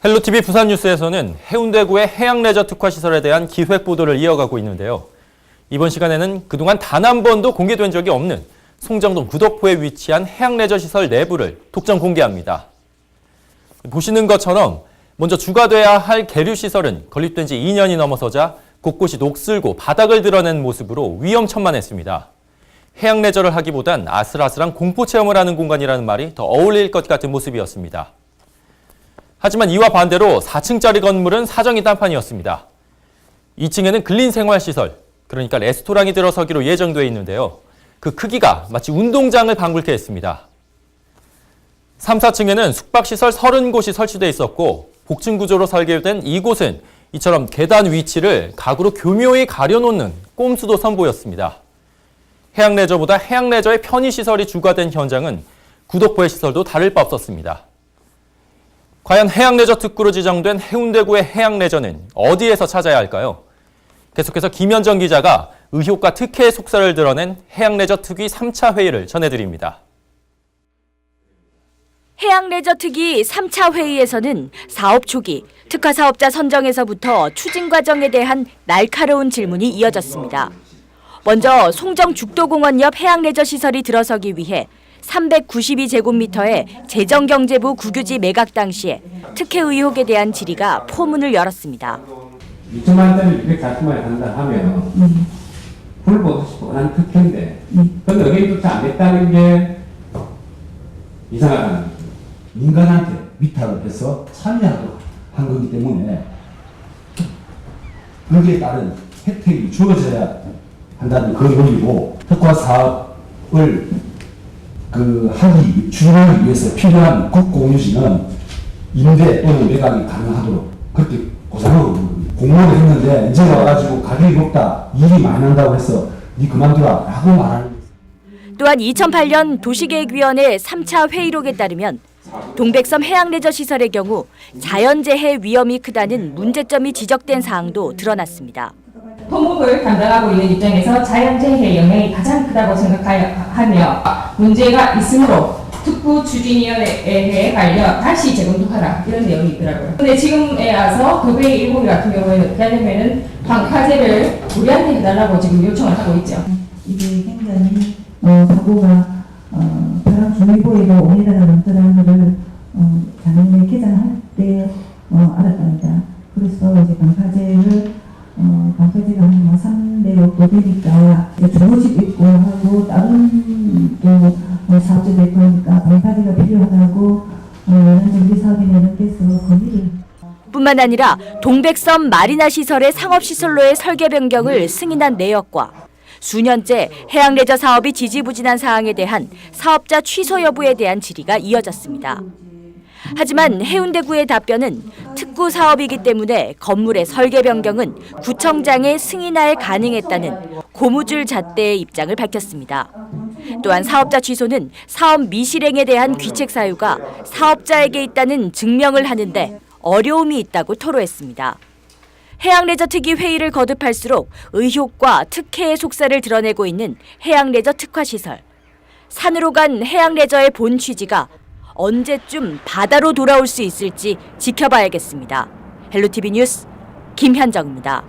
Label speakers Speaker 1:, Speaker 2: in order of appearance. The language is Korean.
Speaker 1: 헬로티비 부산뉴스에서는 해운대구의 해양레저 특화시설에 대한 기획 보도를 이어가고 있는데요. 이번 시간에는 그동안 단 한 번도 공개된 적이 없는 송정동 구덕포에 위치한 해양레저 시설 내부를 독점 공개합니다. 보시는 것처럼 먼저 주가돼야 할 계류시설은 건립된 지 2년이 넘어서자 곳곳이 녹슬고 바닥을 드러낸 모습으로 위험천만했습니다. 해양레저를 하기보단 아슬아슬한 공포체험을 하는 공간이라는 말이 더 어울릴 것 같은 모습이었습니다. 하지만 이와 반대로 4층짜리 건물은 사정이 단판이었습니다. 2층에는 근린생활시설, 그러니까 레스토랑이 들어서기로 예정돼 있는데요. 그 크기가 마치 운동장을 방불케 했습니다. 3, 4층에는 숙박시설 30곳이 설치돼 있었고 복층 구조로 설계된 이곳은 이처럼 계단 위치를 가구로 교묘히 가려놓는 꼼수도 선보였습니다. 해양레저보다 해양레저의 편의시설이 주가된 현장은 구덕포의 시설도 다를 바 없었습니다. 과연 해양레저 특구로 지정된 해운대구의 해양레저는 어디에서 찾아야 할까요? 계속해서 김현정 기자가 의혹과 특혜의 속살을 드러낸 해양레저 특위 3차 회의를 전해드립니다.
Speaker 2: 해양레저 특위 3차 회의에서는 사업 초기 특화 사업자 선정에서부터 추진 과정에 대한 날카로운 질문이 이어졌습니다. 먼저 송정 죽도공원 옆 해양레저 시설이 들어서기 위해 392제곱미터의 재정경제부 국유지 매각 당시에 특혜 의혹에 대한 질의가 포문을 열었습니다.
Speaker 3: 2천만 원짜리 240만 원 한다 하면 불보듯이 뻔한 특혜인데 그건 의뢰조차 안 했다는 게 이상하다는 거죠.
Speaker 4: 민간한테 위탁을 해서 참여하도록 한 거기 때문에 거기에 따른 혜택이 주어져야 한다는 그 논리고 특화 사업을 추진하기 위해서 필요한 국공유지는 임대 또는 매각이 가능하도록 그렇게 보장하고 있는 겁니다. 공모를 했는데 이제 와가지고 가격이 높다, 일이 많이 난다고 해서 니 그만두라 라고 말하는 거예요.
Speaker 2: 또한 2008년 도시계획위원회 3차 회의록에 따르면 동백섬 해양레저 시설의 경우 자연재해 위험이 크다는 문제점이 지적된 사항도 드러났습니다.
Speaker 5: 토목을 담당하고 있는 입장에서 자연재해 영향이 가장 크다고 생각하며 문제가 있으므로 특구 추진위원회에 갈려 다시 재검토하라 이런 내용이 있더라고요. 근데 지금에 와서 도배 일본 같은 경우에는 어떻게 하냐면은 방파제를 우리한테 해달라고 지금 요청을 하고 있죠.
Speaker 6: 이게 굉장히 사고가 바람주의보에도 5m가 넘더라는 것을 작년에 개장할 때 알았답니다. 그래서 이제 방파제가 한 3대 정도 되니까 주무집 있고 하고 다른 또 사업자도 있고 하니까 방파제가 필요하다고 연안정비 사업에 내놓게서 건의를.
Speaker 2: 뿐만 아니라 동백섬 마리나 시설의 상업시설로의 설계 변경을 승인한 내역과 수년째 해양레저 사업이 지지부진한 사항에 대한 사업자 취소 여부에 대한 질의가 이어졌습니다. 하지만 해운대구의 답변은 특구 사업이기 때문에 건물의 설계 변경은 구청장의 승인하에 가능했다는 고무줄 잣대의 입장을 밝혔습니다. 또한 사업자 취소는 사업 미실행에 대한 귀책 사유가 사업자에게 있다는 증명을 하는데 어려움이 있다고 토로했습니다. 해양레저 특위 회의를 거듭할수록 의혹과 특혜의 속살을 드러내고 있는 해양레저 특화시설. 산으로 간 해양레저의 본 취지가 언제쯤 바다로 돌아올 수 있을지 지켜봐야겠습니다. 헬로티비 뉴스 김현정입니다.